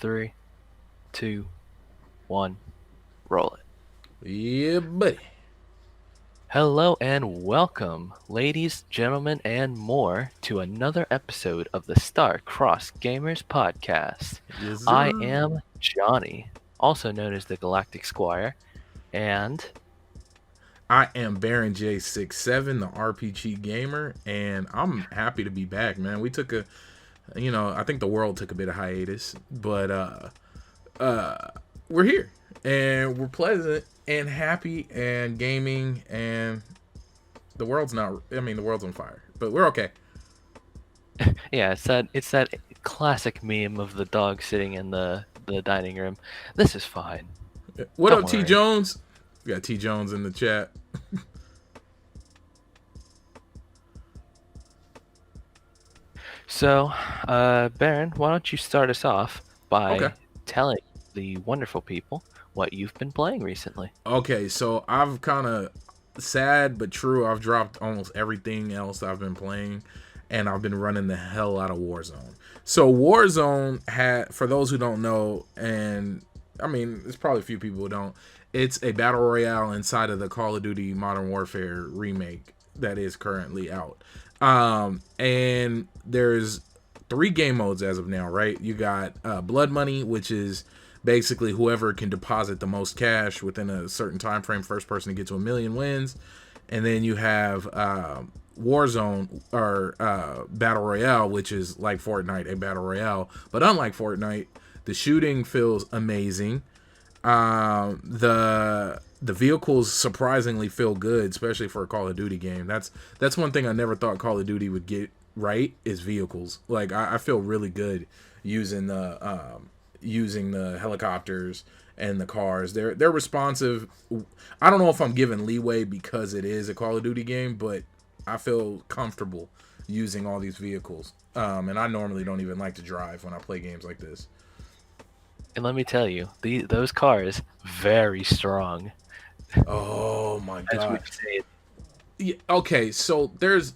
Three, two, one, roll it. Yeah, buddy. Hello and welcome, ladies, gentlemen, and more, to another episode of the StarCrossed Gamers Podcast. Yes, I sir. am Johnny, also known as the Galactic Squire, and I am Baron J67, the RPG gamer, and I'm happy to be back, man. We took I think the world took a bit of hiatus, but we're here and we're pleasant and happy and gaming, and the world's the world's on fire, but we're okay. yeah, it's that classic meme of the dog sitting in the dining room. This is fine. What Don't up, T worry. Jones? We got T Jones in the chat. So, Baron, why don't you start us off by Okay. telling the wonderful people what you've been playing recently? Okay, so I've kind of sad but true. I've dropped almost everything else I've been playing, and I've been running the hell out of Warzone. So Warzone had, for those who don't know, and I mean, there's probably a few people who don't. It's a battle royale inside of the Call of Duty Modern Warfare remake that is currently out. And there's 3 game modes as of now, right? You got Blood Money, which is basically whoever can deposit the most cash within a certain time frame, first person to get to 1,000,000 wins. And then you have Warzone, or Battle Royale, which is like Fortnite, a Battle Royale. But unlike Fortnite, the shooting feels amazing. The vehicles surprisingly feel good, especially for a Call of Duty game. That's one thing I never thought Call of Duty would get right, is vehicles. Like I feel really good using the helicopters and the cars. They're responsive. I don't know if I'm giving leeway because it is a Call of Duty game, but I feel comfortable using all these vehicles. And I normally don't even like to drive when I play games like this. And let me tell you, those cars, very strong. Oh my As we god. say, Yeah, okay, so there's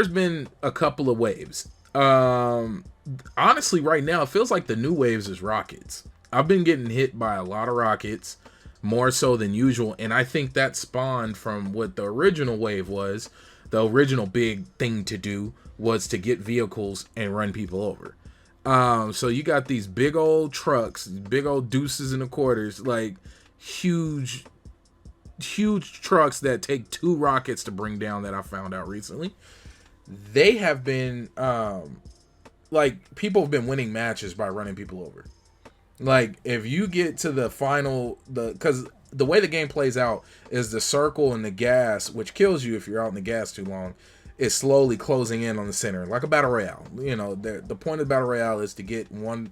been a couple of waves. Honestly, right now it feels like the new waves is rockets. I've been getting hit by a lot of rockets, more so than usual, and I think that spawned from what the original wave was. The original big thing to do was to get vehicles and run people over. So you got these big old trucks, big old deuces and a quarters, like huge trucks that take 2 rockets to bring down, that I found out recently. They have been like, people have been winning matches by running people over. Like, if you get to the final, because the way the game plays out is the circle and the gas, which kills you if you're out in the gas too long, is slowly closing in on the center, like a battle royale. You know, the point of battle royale is to get one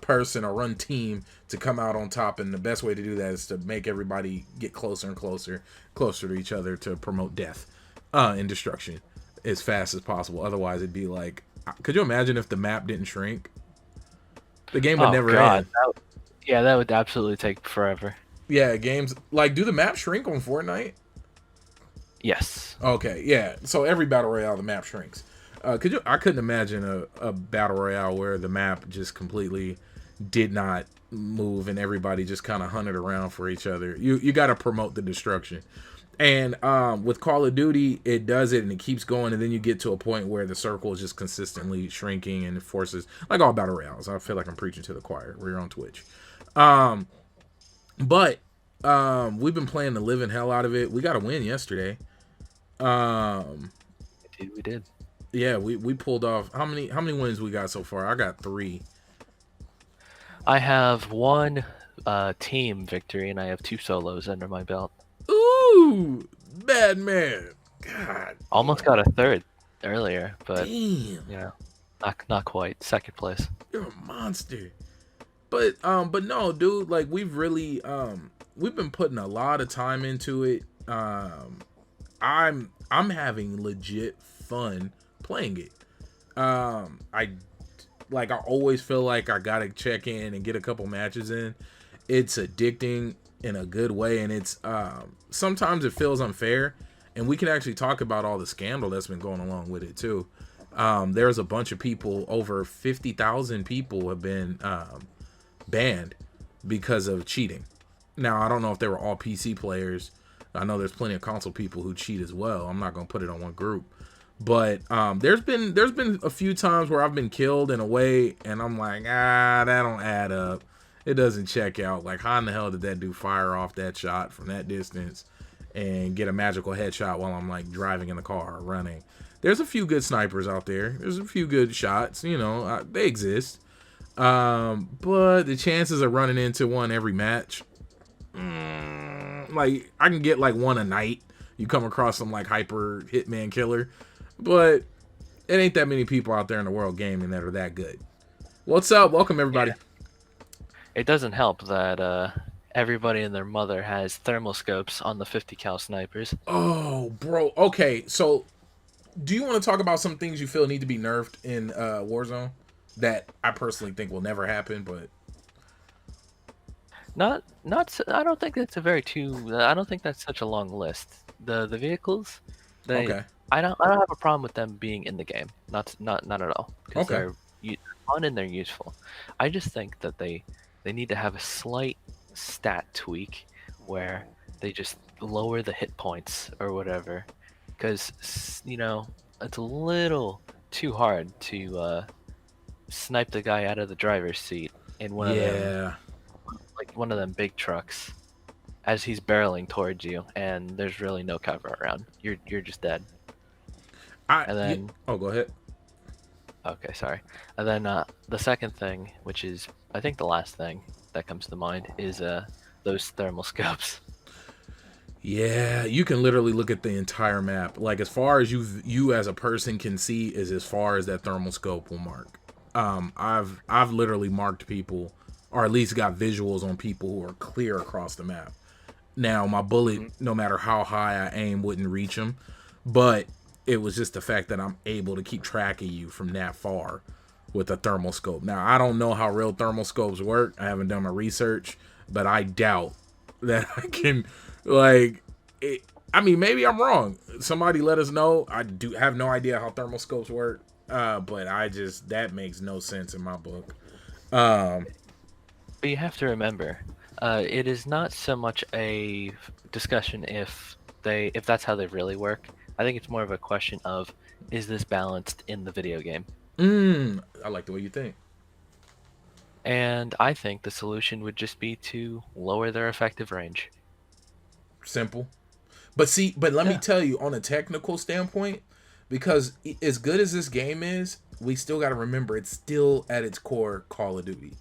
person or one team to come out on top, and the best way to do that is to make everybody get closer and closer to each other to promote death and destruction as fast as possible. Otherwise, it'd be like, could you imagine if the map didn't shrink? The game would never end. that would absolutely take forever. Yeah, games like, do the map shrink on Fortnite? Yes. Okay, yeah. So every battle royale, the map shrinks. I couldn't imagine a battle royale where the map just completely did not move and everybody just kind of hunted around for each other. You got to promote the destruction. And with Call of Duty, it does it and it keeps going, and then you get to a point where the circle is just consistently shrinking, and it forces, like all battle royales. I feel like I'm preaching to the choir. We're on Twitch. But we've been playing the living hell out of it. We got a win yesterday. We did. Yeah, we pulled off. How many wins we got so far? I got 3. I have one team victory, and I have 2 solos under my belt. Ooh, bad man. God. Almost got a 3rd earlier, but Damn. not quite. 2nd place. You're a monster. But no, dude, like, we've really we've been putting a lot of time into it. I'm having legit fun playing it. I always feel like I gotta check in and get a couple matches in. It's addicting in a good way, and it's sometimes it feels unfair, and we can actually talk about all the scandal that's been going along with it too. There's a bunch of people, over 50,000 people have been banned because of cheating. Now I don't know if they were all PC players. I know there's plenty of console people who cheat as well. I'm not gonna put it on one group, but there's been a few times where I've been killed in a way, and I'm like, that don't add up. It doesn't check out. Like, how in the hell did that dude fire off that shot from that distance and get a magical headshot while I'm like driving in the car or running? There's a few good snipers out there. There's a few good shots. They exist. But the chances of running into one every match, like I can get like one a night. You come across some like hyper hitman killer, but it ain't that many people out there in the world gaming that are that good. What's up? Welcome everybody. Yeah. It doesn't help that everybody and their mother has thermal scopes on the 50 cal snipers. Oh, bro. Okay, so do you want to talk about some things you feel need to be nerfed in Warzone that I personally think will never happen? But I don't think that's a very too. I don't think that's such a long list. The vehicles, they. okay, I don't have a problem with them being in the game. Not at all, because okay, they're fun and they're useful. I just think that they need to have a slight stat tweak where they just lower the hit points or whatever, because it's a little too hard to snipe the guy out of the driver's seat in yeah. one of them big trucks as he's barreling towards you, and there's really no cover around. You're just dead. And then Oh, go ahead. okay, sorry. And then the second thing, which is I think the last thing that comes to mind, is those thermal scopes. Yeah, you can literally look at the entire map. Like, as far as you as a person can see is as far as that thermal scope will mark. I've literally marked people, or at least got visuals on people who are clear across the map. Now, my bullet, no matter how high I aim, wouldn't reach them, but it was just the fact that I'm able to keep track of you from that far with a thermal scope. Now, I don't know how real thermal scopes work. I haven't done my research, but I doubt that I can, like, I mean, maybe I'm wrong. Somebody let us know. I do have no idea how thermal scopes work, but that makes no sense in my book. But you have to remember, it is not so much a discussion if that's how they really work. I think it's more of a question of, is this balanced in the video game? I like the way you think. And I think the solution would just be to lower their effective range. Simple. But let me Yeah. tell you, on a technical standpoint, because as good as this game is, we still got to remember it's still at its core Call of Duty.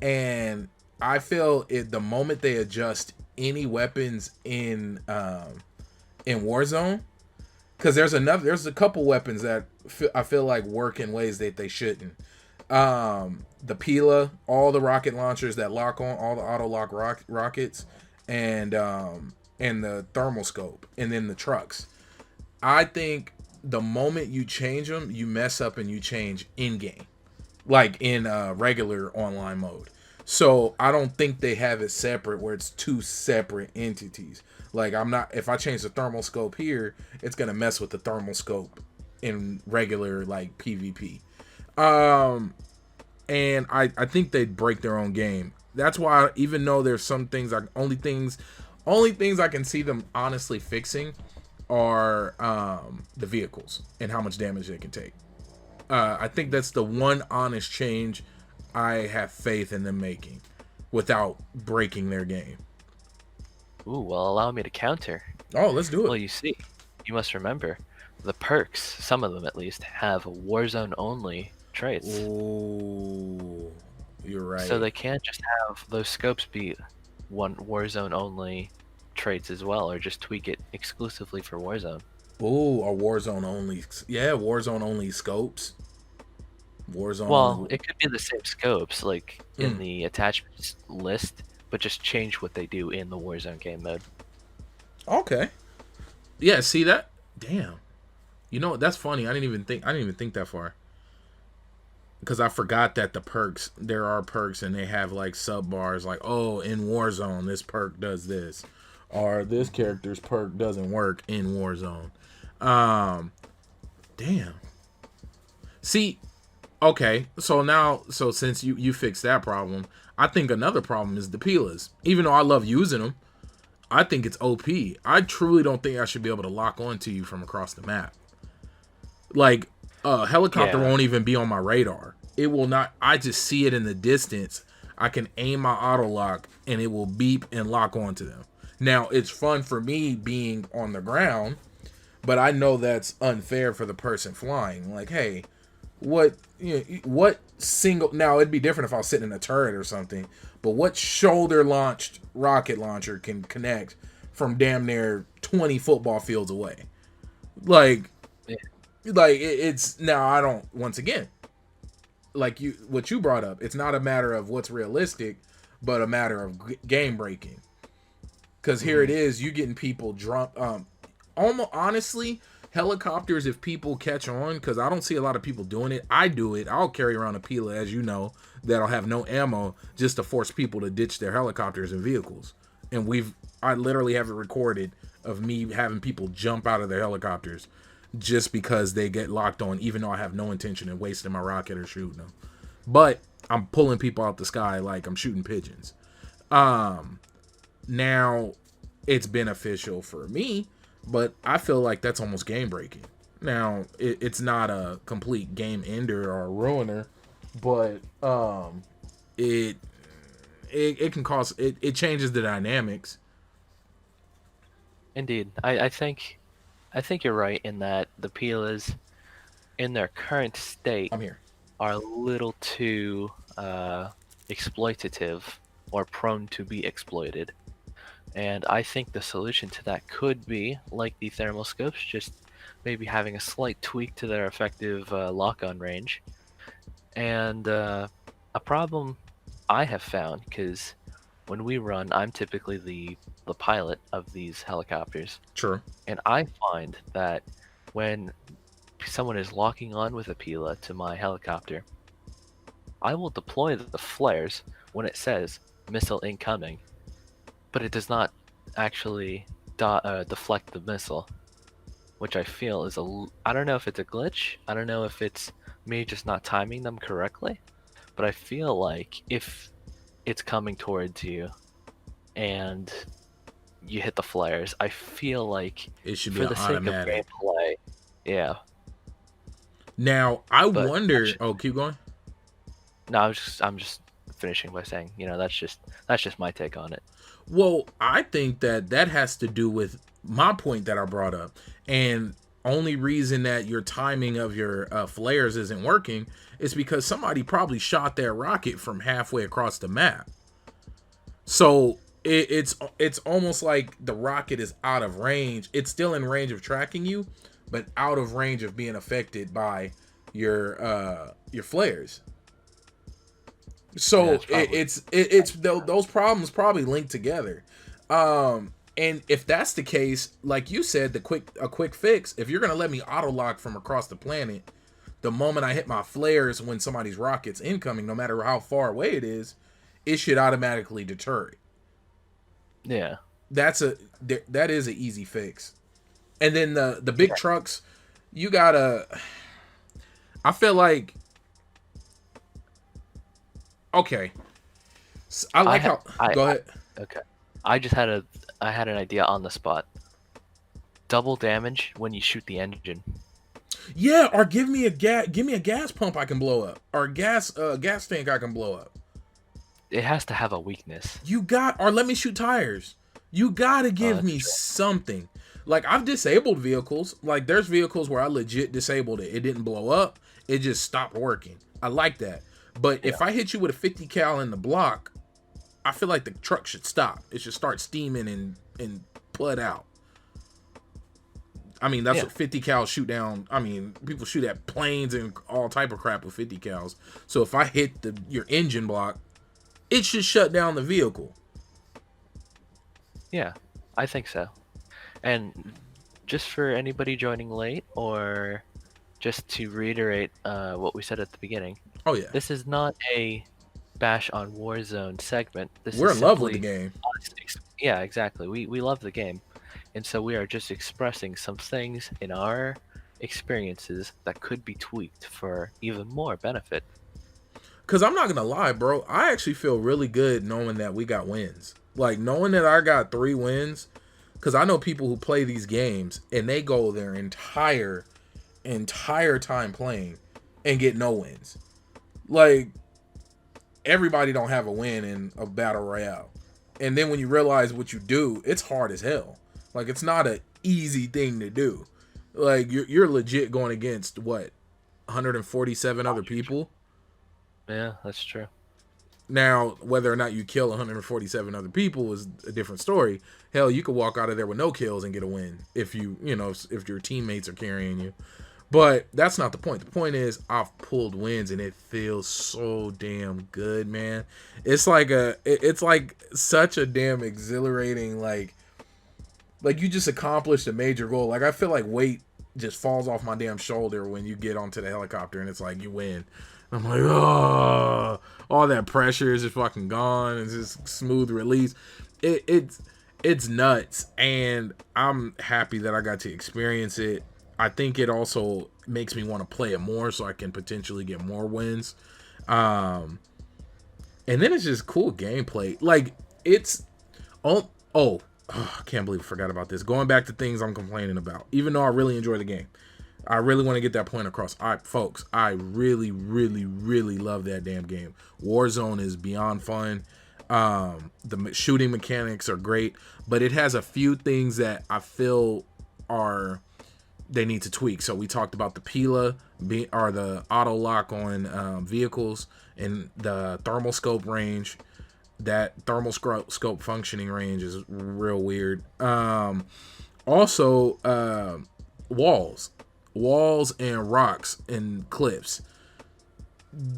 And I feel the moment they adjust any weapons in Warzone, because there's a couple weapons that I feel like work in ways that they shouldn't. The Pila, all the rocket launchers that lock on, all the auto lock rockets, and the thermal scope, and then the trucks. I think the moment you change them, you mess up and you change in game, like in regular online mode. So I don't think they have it separate where it's two separate entities. Like, if I change the thermal scope here, it's gonna mess with the thermal scope in regular like PvP. And I think they'd break their own game. That's why, even though there's some things, only things I can see them honestly fixing are the vehicles and how much damage they can take. I think that's the one honest change I have faith in them making without breaking their game. Ooh, well, allow me to counter. Oh, let's do Well, it. you must remember, the perks, some of them at least, have Warzone only traits. Ooh, you're So right. they can't just have those scopes be one Warzone only traits as well, or just tweak it exclusively for Warzone. Ooh, a Warzone only. Yeah, Warzone only scopes. Warzone Well, only. it could be the same scopes, like in Mm, the attachments list, but just change what they do in the Warzone game mode. okay. Yeah. See that? Damn. You know that's funny. I didn't even think that far. Because I forgot that there are perks, and they have like sub bars, like, oh, in Warzone this perk does this, or this character's perk doesn't work in Warzone. Um, damn. See, Okay, so now, so since you fixed that problem, I think another problem is the peelers. Even though I love using them, I think it's OP. I truly don't think I should be able to lock onto you from across the map. Like a helicopter Yeah, won't even be on my radar. It will not. I just see it in the distance. I can aim my auto lock and it will beep and lock onto them. Now it's fun for me being on the ground, but I know that's unfair for the person flying. Like, hey, what single? Now it'd be different if I was sitting in a turret or something. But what shoulder launched rocket launcher can connect from damn near 20 football fields away? Like, yeah, it's now I don't once again like you what you brought up. It's not a matter of what's realistic, but a matter of game breaking. Because here it hmm is, you getting people drunk. Almost honestly, helicopters. If people catch on, because I don't see a lot of people doing it. I do it. I'll carry around a Pila, as you know, that'll have no ammo just to force people to ditch their helicopters and vehicles. And I literally have it recorded of me having people jump out of their helicopters just because they get locked on, even though I have no intention of wasting my rocket or shooting them. But I'm pulling people out the sky like I'm shooting pigeons. Um, Now it's beneficial for me, but I feel like that's almost game breaking. Now it's not a complete game ender or a ruiner, but it it can cause it changes the dynamics. indeed. I think you're right in that the Pilas, in their current state, I'm here. are a little too exploitative or prone to be exploited. And I think the solution to that could be, like the thermal scopes, just maybe having a slight tweak to their effective lock-on range. And a problem I have found, because when we run, I'm typically the pilot of these helicopters, True. and I find that when someone is locking on with a Pila to my helicopter, I will deploy the flares when it says missile incoming, but it does not actually deflect the missile, which I feel is I don't know if it's a glitch. I don't know if it's me just not timing them correctly, but I feel like if it's coming towards you and you hit the flares, I feel like It should be for an the sake of automatic. gameplay, yeah. Now I But wonder. Oh, keep going. no, I'm just finishing by saying, that's just my take on it. Well, I think that that has to do with my point that I brought up, and only reason that your timing of your flares isn't working is because somebody probably shot their rocket from halfway across the map. So it's almost like the rocket is out of range. It's still in range of tracking you, but out of range of being affected by your flares. Yeah, So it's probably those problems probably link together. And if that's the case, like you said, a quick fix. If you're gonna let me auto lock from across the planet, the moment I hit my flares when somebody's rocket's incoming, no matter how far away it should automatically deter it. yeah. That's a that is an easy fix. And then the big Yeah. trucks, you gotta. I feel like okay. I I like ha- how. I, Go ahead. I okay. I had an idea on the spot. Double damage when you shoot the engine. Yeah, or give me a gas pump I can blow up, or a gas tank I can blow up. It has to have a weakness. You got, or let me shoot tires. You gotta Oh, give that's me true. something. Like I've disabled vehicles. Like there's vehicles where I legit disabled it. It didn't blow up. It just stopped working. I like that. But Yeah. if I hit you with a 50 cal in the block, I feel like the truck should stop. It should start steaming and put out. I mean, that's Yeah. what 50 cal shoot down. I mean, people shoot at planes and all type of crap with 50 cals. So if I hit your engine block, it should shut down the vehicle. Yeah. I think so. And just for anybody joining late, or just to reiterate what we said at the beginning, Oh yeah, this is not a bash on Warzone segment. This we're is in love with the simply game. us. Yeah, exactly. We love the game, and so we are just expressing some things in our experiences that could be tweaked for even more benefit. Cause I'm not gonna lie, bro. I actually feel really good knowing that we got wins. Like knowing that I got 3 wins. Cause I know people who play these games and they go their entire time playing and get no wins. Like everybody don't have a win in a battle royale. And then when you realize what you do, it's hard as hell. Like it's not an easy thing to do. Like you're legit going against what 147 other people. Yeah, that's true. Now, whether or not you kill 147 other people is a different story. Hell, you could walk out of there with no kills and get a win if if your teammates are carrying you. But that's not the point. The point is I've pulled wins and it feels so damn good, man. It's like such a damn exhilarating like you just accomplished a major goal. Like I feel like weight just falls off my damn shoulder when you get onto the helicopter and it's like you win. I'm like, oh, all that pressure is just fucking gone. It's just smooth release. It's nuts, and I'm happy that I got to experience it. I think it also makes me want to play it more, so I can potentially get more wins. And then it's just cool gameplay. Like it's I can't believe I forgot about this. Going back to things I'm complaining about, even though I really enjoy the game. I really want to get that point across. Folks, I really, really, really love that damn game. Warzone is beyond fun. The shooting mechanics are great, but it has a few things that I feel they need to tweak. So we talked about the Pila, or the auto lock on vehicles, and the thermal scope range. That thermal scope functioning range is real weird. Also, walls and rocks and cliffs.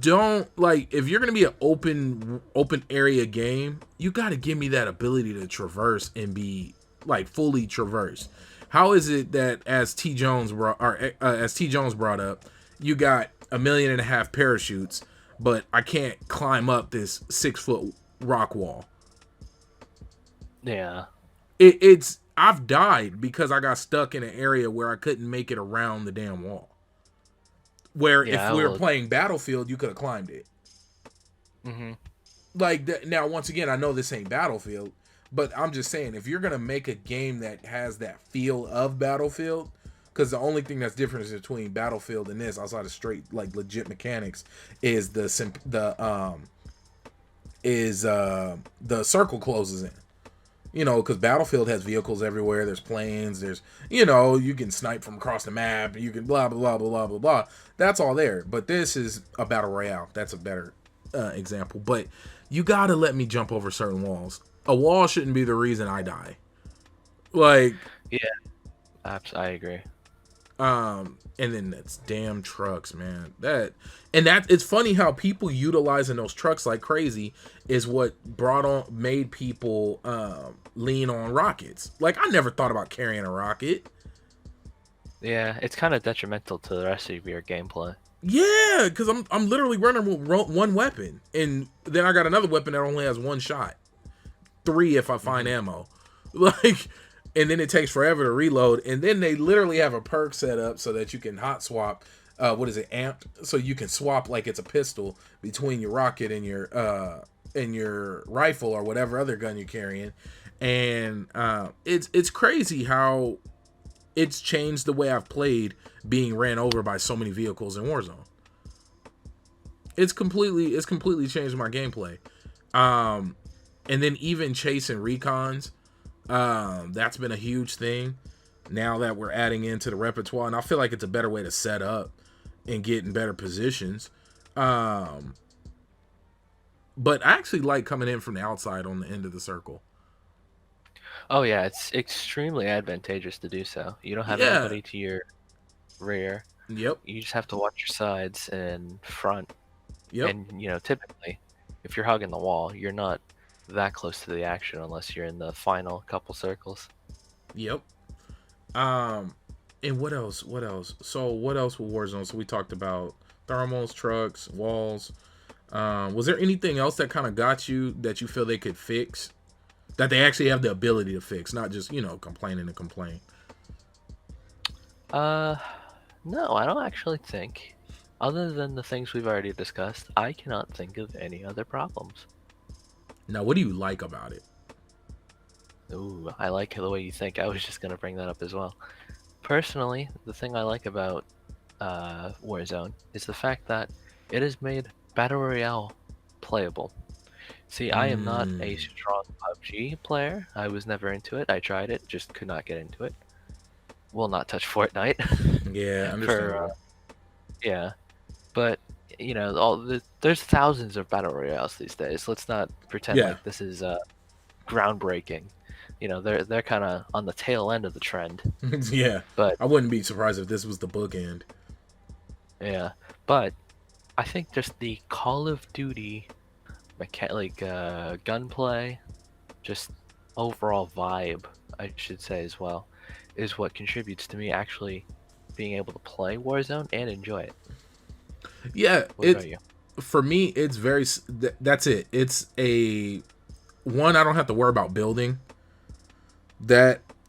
Don't like if you're gonna be an open area game, you got to give me that ability to traverse and be like fully traversed. How is it that as T Jones brought up, you got 1.5 million parachutes, but I can't climb up this 6-foot rock wall? Yeah. It's I've died because I got stuck in an area where I couldn't make it around the damn wall. Where if Yeah, we were well, playing Battlefield, you could have climbed it. hmm Like now, once again, I know this ain't Battlefield, but I'm just saying if you're gonna make a game that has that feel of Battlefield, because the only thing that's different between Battlefield and this, outside of straight like legit mechanics, is the circle closes in. Because Battlefield has vehicles everywhere. There's planes. There's, you can snipe from across the map. You can blah, blah, blah, blah, blah, blah, blah. That's all there. But this is a battle royale. That's a better example. But you got to let me jump over certain walls. A wall shouldn't be the reason I die. Like, yeah, I agree. and then that's damn trucks, man. It's funny how people utilizing those trucks like crazy is what made people lean on rockets. Like I never thought about carrying a rocket. Yeah, it's kind of detrimental to the rest of your gameplay. Yeah, because I'm literally running with one weapon, and then I got another weapon that only has one shot, 3 if I find ammo. Like, and then it takes forever to reload. And then they literally have a perk set up so that you can hot swap. What is it, amped? So you can swap like it's a pistol between your rocket and your rifle or whatever other gun you're carrying. And it's crazy how it's changed the way I've played being ran over by so many vehicles in Warzone. It's completely changed my gameplay. And then even chasing recons. That's been a huge thing now that we're adding into the repertoire, and I feel like it's a better way to set up and get in better positions. But I actually like coming in from the outside on the end of the circle. Oh yeah, it's extremely advantageous to do so. You don't have Yeah. anybody to your rear. Yep. You just have to watch your sides and front. Yep. And typically, if you're hugging the wall, you're not that close to the action unless you're in the final couple circles. Yep. And what else? So what else with Warzone? So we talked about thermals, trucks, walls. Was there anything else that kind of got you that you feel they could fix? That they actually have the ability to fix, not just, complaining to complain. Uh, No, I don't actually think. Other than the things we've already discussed, I cannot think of any other problems. Now, what do you like about it? Ooh, I like the way you think. I was just gonna bring that up as well. Personally, the thing I like about Warzone is the fact that it has made Battle Royale playable. See, I am not a Mm, strong PUBG player. I was never into it. I tried it, just could not get into it. Will not touch Fortnite yeah, for understandable. yeah. But there's thousands of battle royales these days. Let's not pretend Yeah, like this is groundbreaking. They're kind of on the tail end of the trend. yeah. But I wouldn't be surprised if this was the bookend. yeah, but I think just the Call of Duty gunplay, just overall vibe, I should say as well, is what contributes to me actually being able to play Warzone and enjoy it. Yeah, What it's about you? for me. It's very. That's it. It's a one. I don't have to worry about building.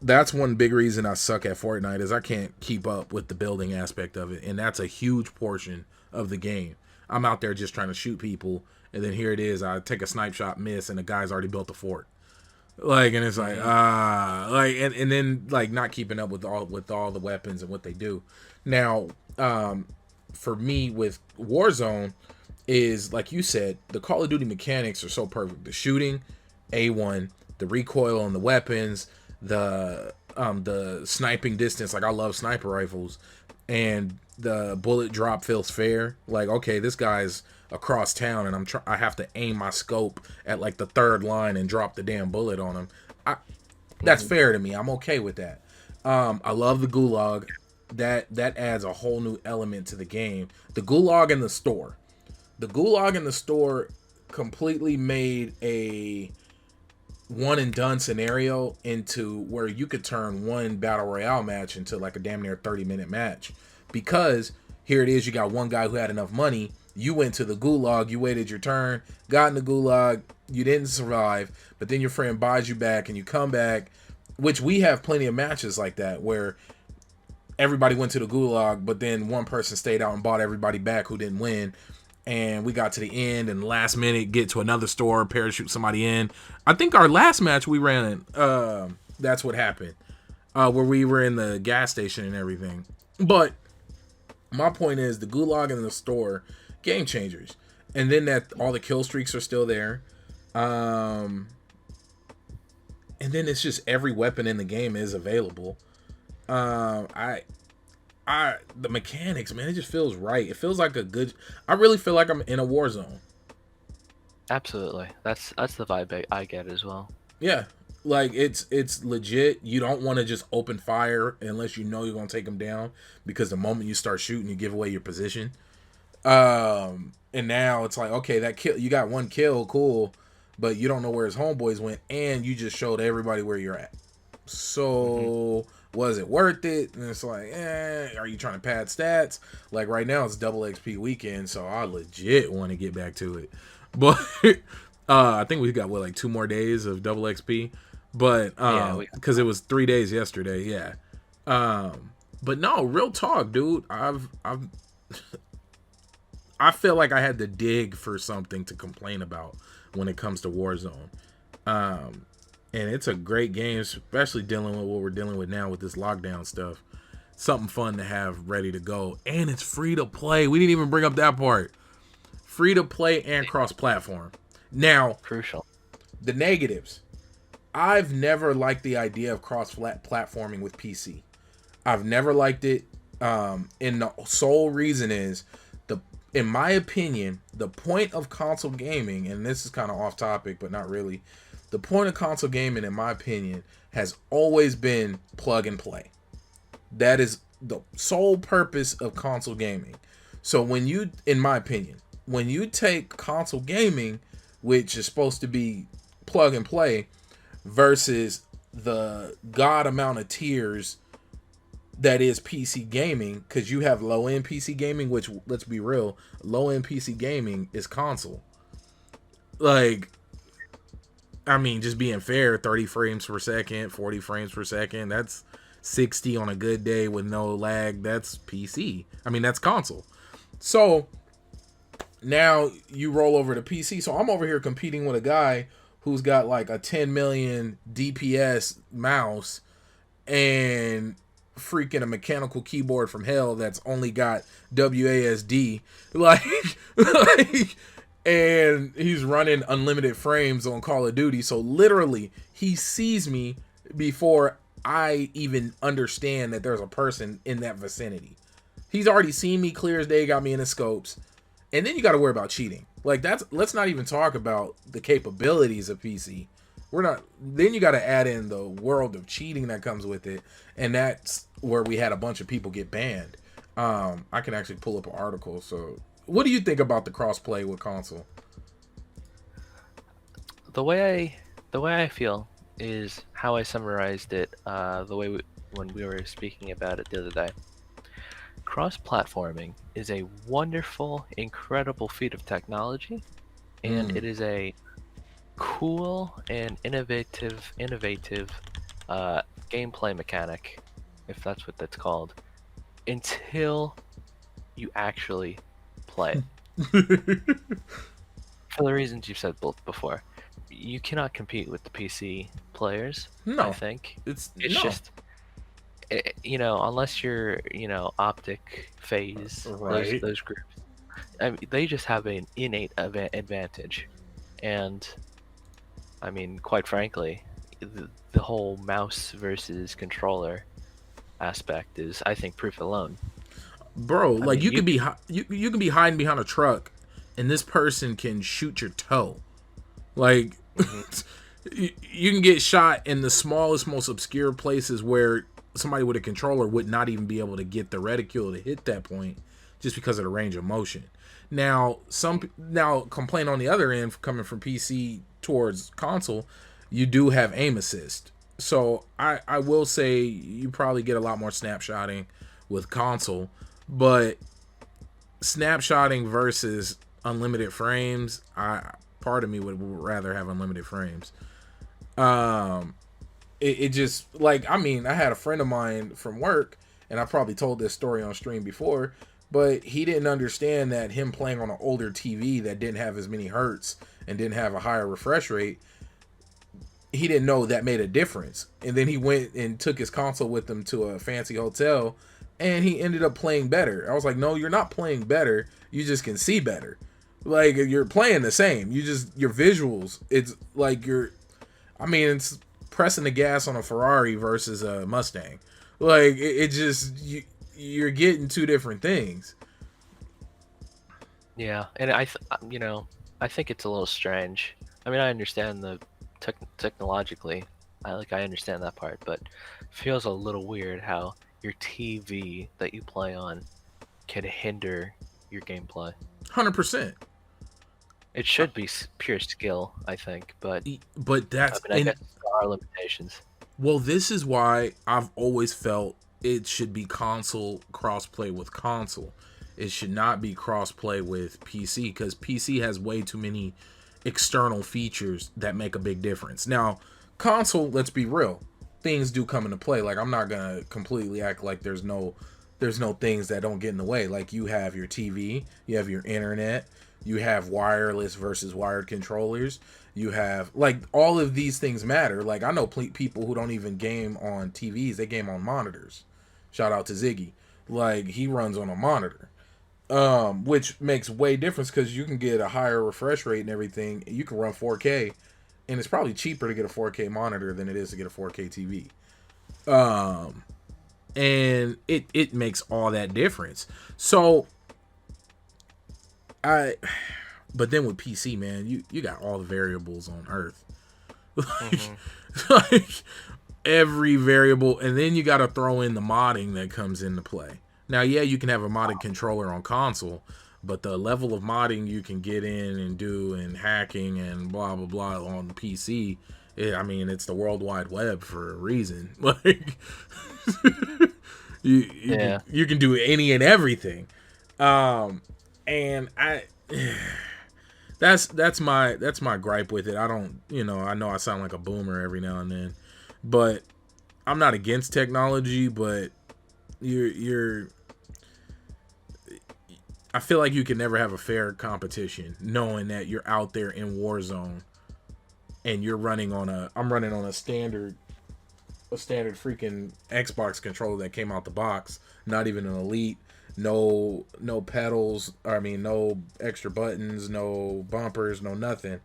That's one big reason I suck at Fortnite is I can't keep up with the building aspect of it, and that's a huge portion of the game. I'm out there just trying to shoot people, and then here it is. I take a snipe shot, miss, and the guy's already built a fort. Like, and it's like Hmm. and then like not keeping up with all the weapons and what they do. Now, for me with Warzone is like you said, the Call of Duty mechanics are so perfect. The shooting, A1, the recoil on the weapons, the sniping distance. Like I love sniper rifles, and the bullet drop feels fair. Like okay, this guy's across town, and I have to aim my scope at like the third line and drop the damn bullet on him. I That's Hmm. fair to me. I'm okay with that. I love the gulag. That adds a whole new element to the game. The gulag in the store. The gulag in the store completely made a one and done scenario into where you could turn one battle royale match into like a damn near 30-minute match because here it is, you got one guy who had enough money, you went to the gulag, you waited your turn, got in the gulag, you didn't survive, but then your friend buys you back and you come back, which we have plenty of matches like that where everybody went to the gulag, but then one person stayed out and bought everybody back who didn't win. And we got to the end and last minute get to another store, parachute somebody in. I think our last match we ran, that's what happened, where we were in the gas station and everything. But my point is the gulag in the store, game changers. And then that all the kill streaks are still there. Um, and then it's just every weapon in the game is available. Um, I the mechanics, man, it just feels right. It feels like a good. I really feel like I'm in a war zone. Absolutely. That's the vibe I get as well. Yeah, like it's legit. You don't want to just open fire unless you know you're gonna take them down because the moment you start shooting, you give away your position. And now it's like okay, that kill you got one kill, cool, but you don't know where his homeboys went, and you just showed everybody where you're at. Hmm. So was it worth it? And it's like, are you trying to pad stats? Like right now it's double XP weekend, so I legit want to get back to it. But I think we got what like 2 more days of double XP. But Yeah, we because it was 3 days yesterday, yeah. But no, real talk, dude. I feel like I had to dig for something to complain about when it comes to Warzone. Um, and it's a great game, especially dealing with what we're dealing with now with this lockdown stuff. Something fun to have ready to go, and it's free to play. We didn't even bring up that part. Free to play and cross platform. Now, crucial. the negatives. I've never liked the idea of cross platforming with PC. I've never liked it. And the sole reason is the, in my opinion, the point of console gaming, and this is kind of off topic, but not really. The point of console gaming, in my opinion, has always been plug and play. That is the sole purpose of console gaming. So when you, in my opinion, when you take console gaming, which is supposed to be plug and play, versus the god amount of tiers that is PC gaming, because you have low end PC gaming, which let's be real, low end PC gaming is console. Like, I mean, just being fair, 30 frames per second, 40 frames per second, 60 on a good day with no lag, that's PC. I mean, that's console. So now you roll over to PC. So I'm over here competing with a guy who's got like a 10 million DPS mouse and freaking a mechanical keyboard from hell that's only got WASD. Like, like, and he's running unlimited frames on Call of Duty. So literally, he sees me before I even understand that there's a person in that vicinity. He's already seen me clear as day, got me in the scopes. And then you got to worry about cheating. Like, that's, let's not even talk about the capabilities of PC. We're not, then you got to add in the world of cheating that comes with it. And that's where we had a bunch of people get banned. I can actually pull up an article. So what do you think about the crossplay with console? The way I feel is how I summarized it. When we were speaking about it the other day. Cross-platforming is a wonderful, incredible feat of technology, and it is a cool and innovative gameplay mechanic, if that's what that's called, until you actually play it. For the reasons you've said both before, you cannot compete with the PC players. No, I think it's it's no. just unless you're optic phase, Right. those groups, I mean, they just have an innate advantage, and I mean, quite frankly, the whole mouse versus controller aspect is, I think, proof alone. Bro, I like mean, you you could be can. you can be hiding behind a truck and this person can shoot your toe. Like Mhm. you can get shot in the smallest, most obscure places where somebody with a controller would not even be able to get the reticule to hit that point just because of the range of motion. Now complain on the other end coming from PC towards console, you do have aim assist. So I will say you probably get a lot more snapshotting with console, but snapshotting versus unlimited frames, I part of me would rather have unlimited frames. Um, it just like I mean I had a friend of mine from work, and I probably told this story on stream before, but he didn't understand that him playing on an older TV that didn't have as many hertz and didn't have a higher refresh rate, he didn't know that made a difference. And then he went and took his console with him to a fancy hotel, and he ended up playing better. I was like, no, you're not playing better. You just can see better. Like you're playing the same. You just your visuals. It's like you're. I mean, it's pressing the gas on a Ferrari versus a Mustang. Like it just you're getting two different things. Yeah, and I think it's a little strange. I mean, I understand the technologically, I understand that part, but it feels a little weird how your TV that you play on can hinder your gameplay. 100%. It should be pure skill, I think, but But I that's mean, I and guess there are limitations. well, this is why I've always felt it should be console crossplay with console. It should not be crossplay with PC because PC has way too many external features that make a big difference. Now, console, let's be real, things do come into play. Like I'm not gonna completely act like there's no things that don't get in the way. Like you have your TV, you have your internet, you have wireless versus wired controllers. You have like all of these things matter. Like I know people who don't even game on TVs; they game on monitors. Shout out to Ziggy. Like he runs on a monitor, which makes way difference because you can get a higher refresh rate and everything. You can run 4K, and it's probably cheaper to get a 4K monitor than it is to get a 4K TV. Um, and it makes all that difference. So I but then with PC, man, you got all the variables on Earth, like, Hmm. like every variable, and then you got to throw in the modding that comes into play. Now, yeah, you can have a modded controller on console, but the level of modding you can get in and do and hacking and blah blah blah on the PC, I mean, it's the World Wide Web for a reason. Like Yeah, you can do any and everything. Um, and I that's my gripe with it. I don't, I know I sound like a boomer every now and then, but I'm not against technology, but you're I feel like you can never have a fair competition knowing that you're out there in Warzone and you're running on a I'm running on a standard freaking Xbox controller that came out the box, not even an elite, no pedals, I mean no extra buttons, no bumpers, no nothing.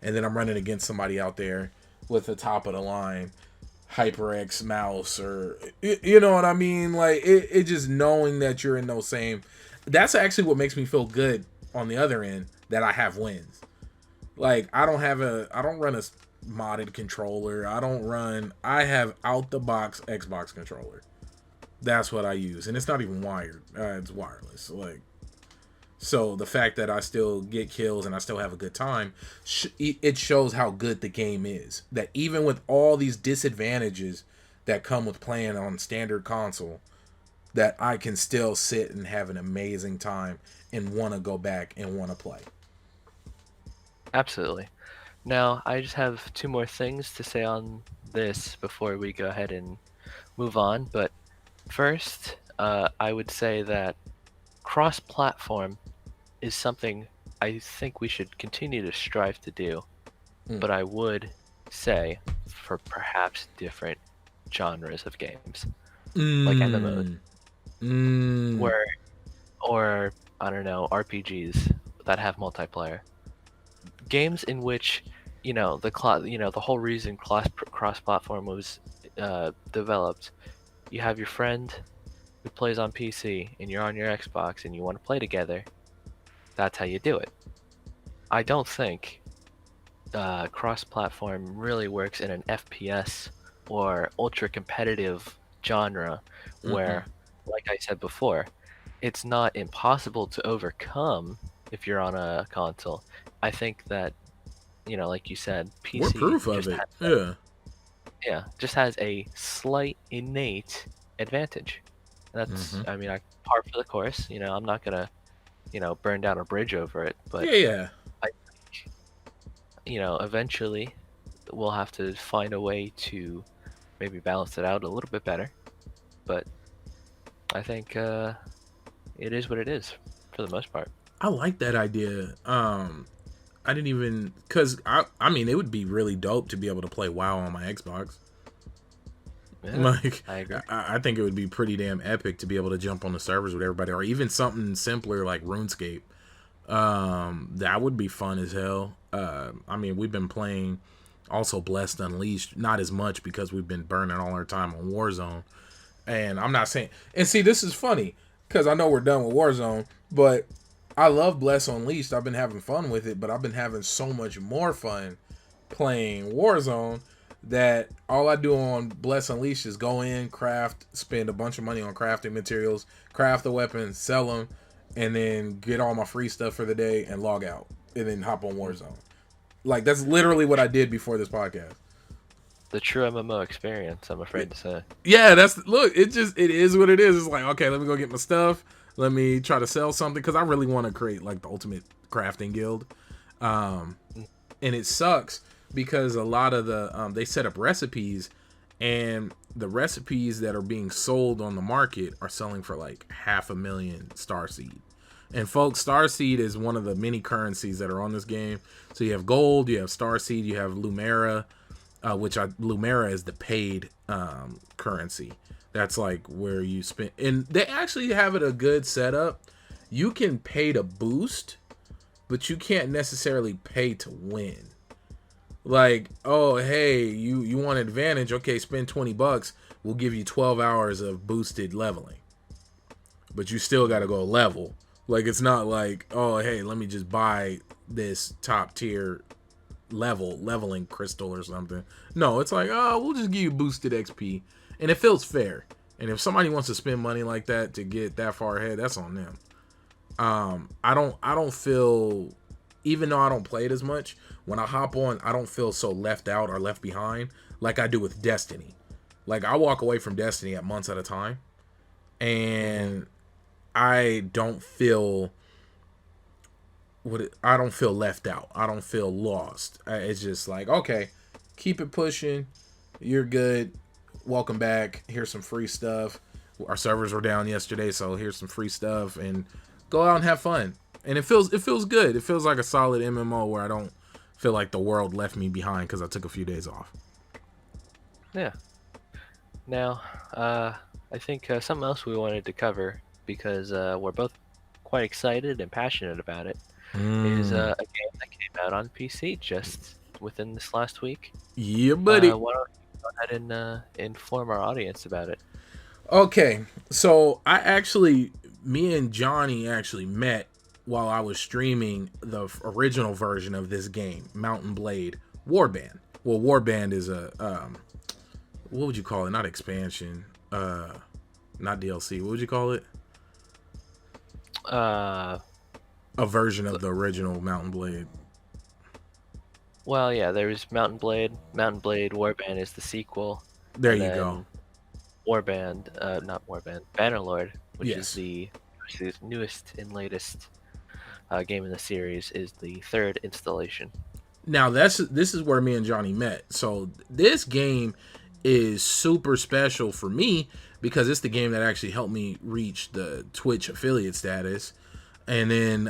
And then I'm running against somebody out there with the top of the line HyperX mouse or you know what I mean? Like it just knowing that you're in those same that's actually what makes me feel good on the other end that I have wins. Like I don't run a modded controller. I have out the box Xbox controller. That's what I use, and it's not even wired. It's wireless. Like so, the fact that I still get kills and I still have a good time, it shows how good the game is. That even with all these disadvantages that come with playing on standard console, that I can still sit and have an amazing time and want to go back and want to play. Absolutely. Now, I just have two more things to say on this before we go ahead and move on. But first, I would say that cross-platform is something I think we should continue to strive to do. Mm. But I would say for perhaps different genres of games, like MMOs, Mm. Mm. where or I don't know, RPGs that have multiplayer. Games in which the whole reason cross-platform was developed. You have your friend who plays on PC and you're on your Xbox and you want to play together. That's how you do it. I don't think cross-platform really works in an FPS or ultra-competitive genre Mm-mm. where, like I said before, it's not impossible to overcome if you're on a console. I think that, like you said, We're PC proof of just it. has Yeah. just has a slight innate advantage. That's, Mm-hmm. I mean, I par for the course. I'm not gonna, burn down a bridge over it, but Yeah, yeah. I think, eventually we'll have to find a way to maybe balance it out a little bit better. But I think it is what it is for the most part. I like that idea. I didn't even because I mean it would be really dope to be able to play WoW on my Xbox. Yeah, Like I agree. I think it would be pretty damn epic to be able to jump on the servers with everybody, or even something simpler like RuneScape. That would be fun as hell. I mean we've been playing also Blessed Unleashed, not as much because we've been burning all our time on Warzone. And I'm not saying, and see, this is funny because I know we're done with Warzone, but I love Bless Unleashed. I've been having fun with it, but I've been having so much more fun playing Warzone that all I do on Bless Unleashed is go in, craft, spend a bunch of money on crafting materials, craft the weapons, sell them, and then get all my free stuff for the day and log out, and then hop on Warzone. Like that's literally what I did before this podcast. The true MMO experience, I'm afraid to say. Yeah, that's look. It is what it is. It's like okay, let me go get my stuff. Let me try to sell something because I really want to create like the ultimate crafting guild. Um, and it sucks because a lot of the they set up recipes, and the recipes that are being sold on the market are selling for like 500,000 starseed. And folks, starseed is one of the many currencies that are on this game. So you have gold, you have starseed, you have Lumera, Lumera is the paid currency. That's like where you spend, and they actually have it a good setup. You can pay to boost, but you can't necessarily pay to win. Like, oh hey, you want advantage? Okay, spend $20. We'll give you 12 hours of boosted leveling, but you still got to go level. Like it's not like oh hey, let me just buy this top tier leveling crystal or something. No, it's like, oh, we'll just give you boosted XP. And it feels fair. And if somebody wants to spend money like that to get that far ahead, that's on them. I don't feel even though I don't play it as much, when I hop on, I don't feel so left out or left behind like I do with Destiny. Like I walk away from Destiny at months at a time and I don't feel I don't feel left out. I don't feel lost. It's just like, okay, keep it pushing. You're good. welcome back. Here's some free stuff. Our servers were down yesterday, so here's some free stuff, and go out and have fun. And it feels good. It feels like a solid MMO where I don't feel like the world left me behind because I took a few days off. Yeah. Now, I think something else we wanted to cover because we're both quite excited and passionate about it is Mm. a game that came out on PC just within this last week. Yeah, buddy. Why don't you go ahead and inform our audience about it? Okay, so me and Johnny actually met while I was streaming the original version of this game, Mountain Blade Warband. Well, Warband is a what would you call it? Not expansion, not DLC. What would you call it? Uh, A version of the original Mountain Blade. well, yeah, there's Mountain Blade. Mountain Blade Warband is the sequel, There and you go. then not Warband, Bannerlord, which is Yes. the newest and latest game in the series, is the third installation. Now this is where me and Johnny met. So this game is super special for me because it's the game that actually helped me reach the Twitch affiliate status. And then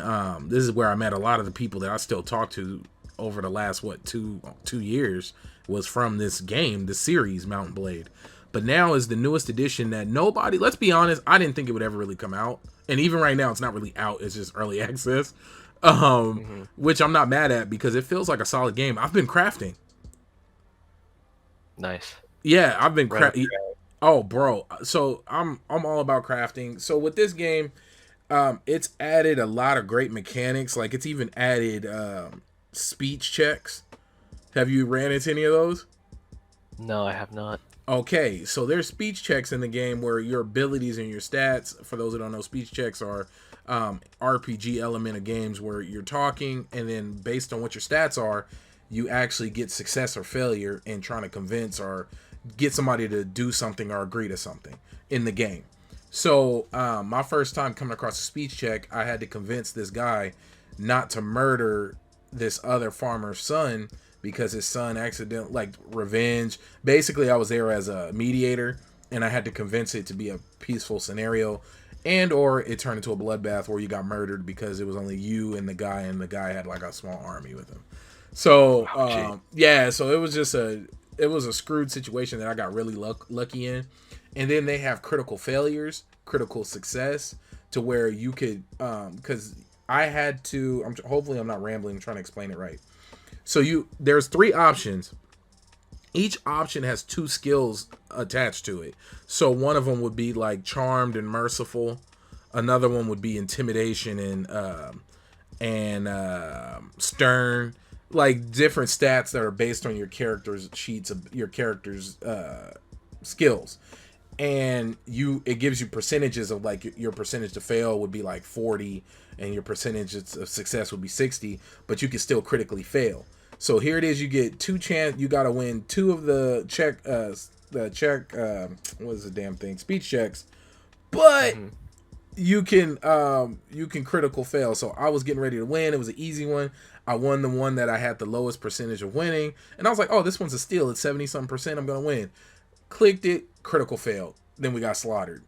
this is where I met a lot of the people that I still talk to over the last two years was from this game, the series Mountain Blade. But now is the newest edition that nobody, let's be honest, I didn't think it would ever really come out. And even right now it's not really out, it's just early access. Which I'm not mad at because it feels like a solid game. I've been crafting. Nice. Yeah, I've been Right. crafting. Oh, bro. So I'm all about crafting. So with this game, it's added a lot of great mechanics. Like it's even added speech checks. Have you ran into any of those? No, I have not. Okay, so there's speech checks in the game where your abilities and your stats, for those who don't know, speech checks are RPG element of games where you're talking, and then based on what your stats are, you actually get success or failure in trying to convince or get somebody to do something or agree to something in the game. So my first time coming across a speech check, I had to convince this guy not to murder this other farmer's son because his son accidentally, like, revenge. Basically, I was there as a mediator, and I had to convince it to be a peaceful scenario, and or it turned into a bloodbath where you got murdered because it was only you and the guy had like a small army with him. So yeah, so it was just a screwed situation that I got really lucky in. And then they have critical failures, critical success, to where you could because I had to. Hopefully I'm not rambling. I'm trying to explain it right. So there's three options. Each option has two skills attached to it. So one of them would be like charmed and merciful. Another one would be intimidation and stern. Like different stats that are based on your character's sheets of your character's skills. And it gives you percentages of, like, your percentage to fail would be like 40 and your percentage of success would be 60, but you can still critically fail. So here it is, you get you got to win two of the what is the damn thing, speech checks, but you can critical fail. So I was getting ready to win. It was an easy one. I won the one that I had the lowest percentage of winning, and I was like, oh, this one's a steal. It's 70 something percent. I'm gonna win. Clicked it, critical failed. Then we got slaughtered.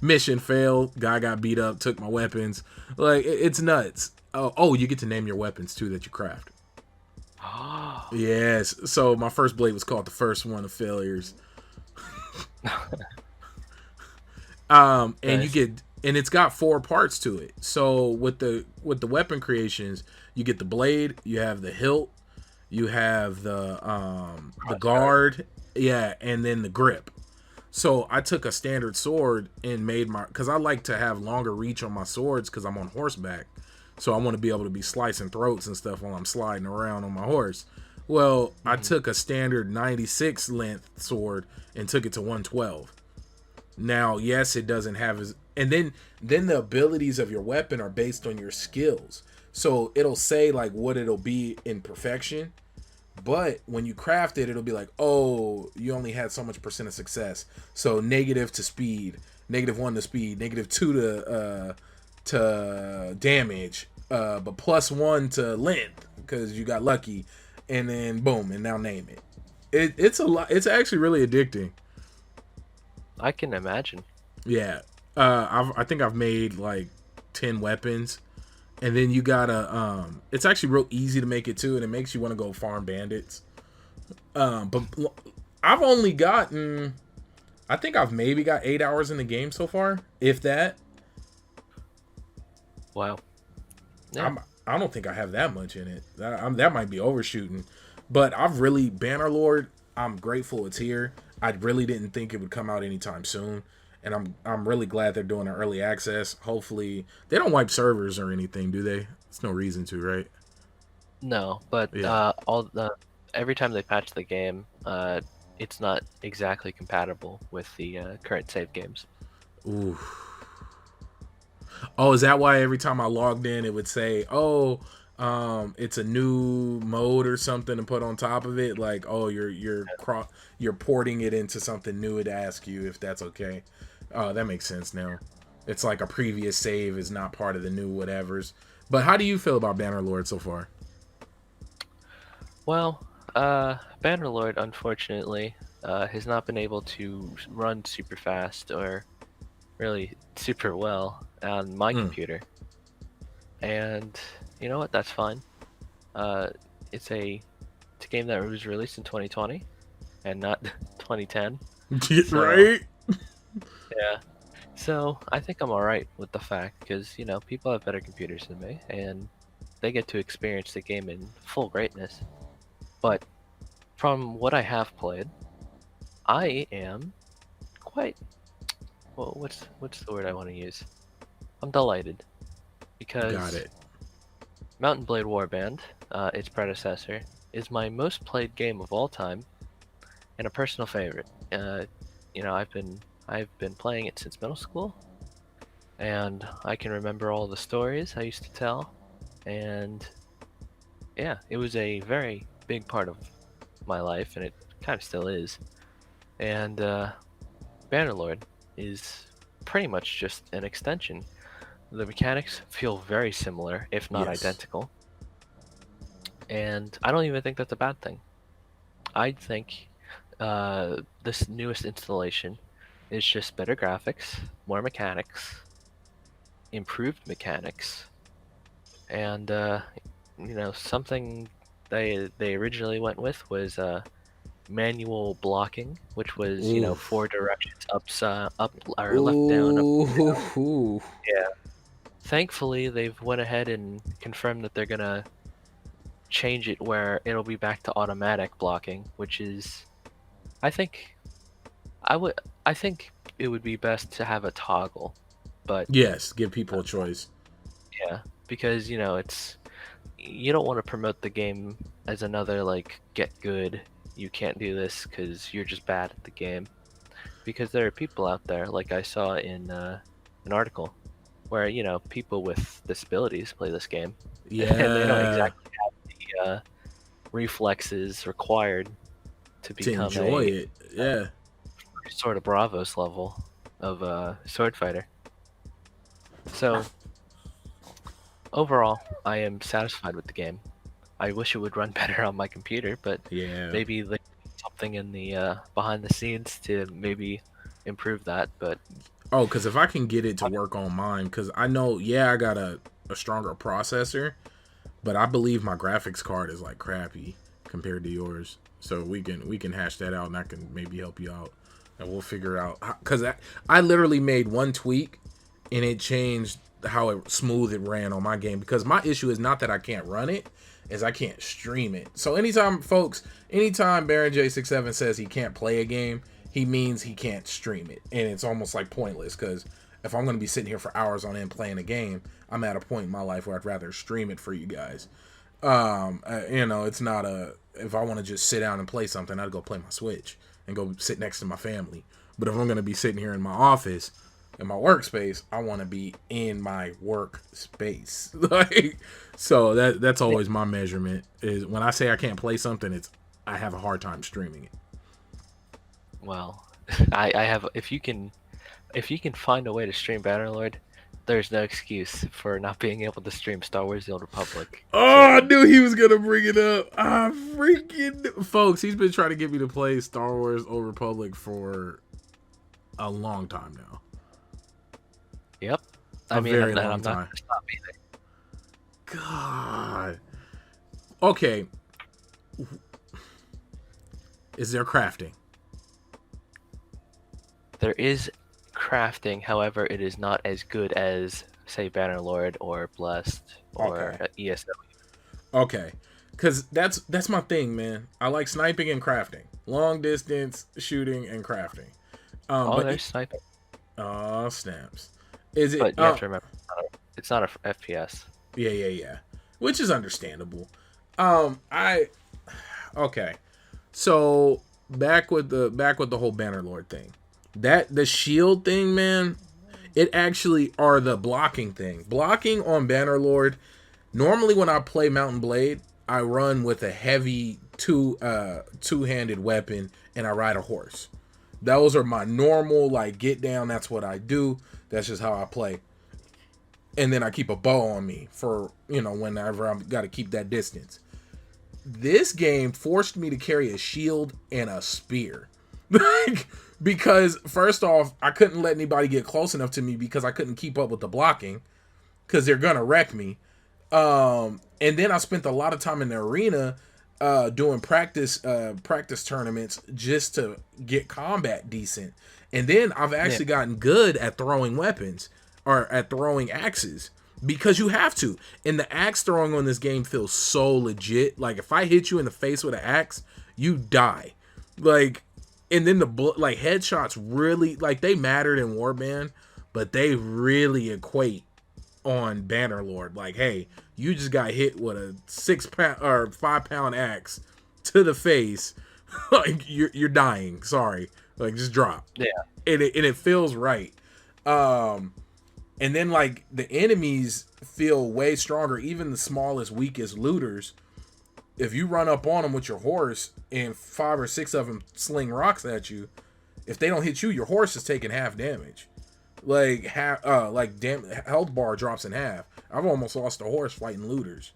Mission failed. Guy got beat up. Took my weapons. Like, it's nuts. Oh, you get to name your weapons too that you craft. Yes. So my first blade was called the first one of failures. And Nice. it's got 4 parts to it. So with the weapon creations, you get the blade, you have the hilt, you have the guard, yeah, and then the grip. So I took a standard sword and made because I like to have longer reach on my swords because I'm on horseback. So I want to be able to be slicing throats and stuff while I'm sliding around on my horse. Well, I took a standard 96 length sword and took it to 112. Now, yes, it doesn't have and then the abilities of your weapon are based on your skills. So it'll say like what it'll be in perfection, but when you craft it, it'll be like, oh, you only had so much percent of success. So negative to speed, -1 to speed, -2 to damage, but +1 to length because you got lucky, and then boom, and now name it. It's a lot. It's actually really addicting. I can imagine. Yeah. I think I've made like 10 weapons, and then you gotta. It's actually real easy to make it too, and it makes you want to go farm bandits. But I've only gotten. I think I've maybe got 8 hours in the game so far, if that. Wow. Yeah. I'm. I don't think I have that much in it. That might be overshooting, but I've really Bannerlord. I'm grateful it's here. I really didn't think it would come out anytime soon, and I'm really glad they're doing an early access. Hopefully, they don't wipe servers or anything, do they? There's no reason to, right? No, but Yeah. every time they patch the game, it's not exactly compatible with the current save games. Ooh. Oh, is that why every time I logged in, it would say, "Oh, it's a new mode or something to put on top of it"? Like, oh, you're porting it into something new. It asks you if that's okay. Oh, that makes sense now. It's like a previous save is not part of the new whatevers. But how do you feel about Bannerlord so far? Well, Bannerlord, unfortunately, has not been able to run super fast or really super well on my Mm. computer. And you know what? That's fine. Uh, it's a game that was released in 2020 and not 2010. So Right? yeah. So I think I'm alright with the fact because people have better computers than me and they get to experience the game in full greatness. But from what I have played, I am quite well. What's the word I want to use? I'm delighted Got because it. Mountain Blade Warband, its predecessor, is my most played game of all time and a personal favorite. I've been playing it since middle school, and I can remember all the stories I used to tell. And yeah, it was a very big part of my life, and it kind of still is. And Bannerlord is pretty much just an extension. The mechanics feel very similar, if not Yes. identical, and I don't even think that's a bad thing. I think this newest installation is just better graphics, more mechanics, improved mechanics, and something they originally went with was manual blocking, which was Ooh. four directions, up or left down, up Ooh. yeah. Thankfully, they've went ahead and confirmed that they're gonna change it where it'll be back to automatic blocking, which is I think I think it would be best to have a toggle, but Yes. Give people a choice. yeah, because it's you don't want to promote the game as another like get good. You can't do this because you're just bad at the game. Because there are people out there, like I saw in an article, where people with disabilities play this game, and they don't Yeah. exactly have the reflexes required to To become enjoy a it. Yeah. sort of Bravos level of sword fighter. So overall, I am satisfied with the game. I wish it would run better on my computer, but Yeah. maybe there's something in the behind the scenes to maybe improve that. But Oh, because if I can get it to work on mine, because I know, yeah, I got a stronger processor, but I believe my graphics card is like crappy compared to yours. So we can hash that out, and I can maybe help you out, and we'll figure out. Because I literally made one tweak, and it changed how smooth it ran on my game. Because my issue is not that I can't run it, is I can't stream it. So anytime Baron J67 says he can't play a game, he means he can't stream it, and it's almost like pointless. Because if I'm going to be sitting here for hours on end playing a game, I'm at a point in my life where I'd rather stream it for you guys. It's not a. If I want to just sit down and play something, I'd go play my Switch and go sit next to my family. But if I'm gonna be sitting here in my office, in my workspace, I want to be in my workspace. Like, so that's yeah, always my measurement. Is when I say I can't play something, it's I have a hard time streaming it. well, I have if you can find a way to stream Bannerlord, there's no excuse for not being able to stream Star Wars: The Old Republic. Oh, So I knew he was gonna bring it up. I freaking folks, he's been trying to get me to play Star Wars Old Republic for a long time now. yep. A I mean, very I'm long not time. gonna stop either. God. Okay. Is there crafting? There is crafting, however, it is not as good as, say, Bannerlord or Blessed or Okay. ESO. Okay. Cause that's my thing, man. I like sniping and crafting. Long distance shooting and crafting. Oh, But there's sniping, oh snaps. Is it but you have to remember it's not a FPS. yeah, yeah, yeah. Which is understandable. I okay. So back with the whole Bannerlord thing. That the shield thing, man, it actually are the blocking thing. Blocking on Bannerlord, normally when I play Mountain Blade, I run with a heavy two-handed weapon and I ride a horse. Those are my normal like get down, that's what I do. That's just how I play. And then I keep a bow on me for, whenever I've got to keep that distance. This game forced me to carry a shield and a spear. Because first off, I couldn't let anybody get close enough to me because I couldn't keep up with the blocking because they're gonna wreck me. And then I spent a lot of time in the arena doing practice tournaments just to get combat decent. And then I've actually gotten good at throwing weapons or at throwing axes because you have to. And the axe throwing on this game feels so legit. Like if I hit you in the face with an axe, you die. Like, and then the headshots really like they mattered in Warband, but they really equate on Bannerlord. Like, hey, you just got hit with a 6 pound or 5 pound axe to the face. Like you're dying. Sorry. Like just drop. Yeah. And it feels right. And then like the enemies feel way stronger. Even the smallest, weakest looters, if you run up on them with your horse and 5 or 6 of them sling rocks at you, if they don't hit you, your horse is taking half damage. Like health bar drops in half. I've almost lost a horse fighting looters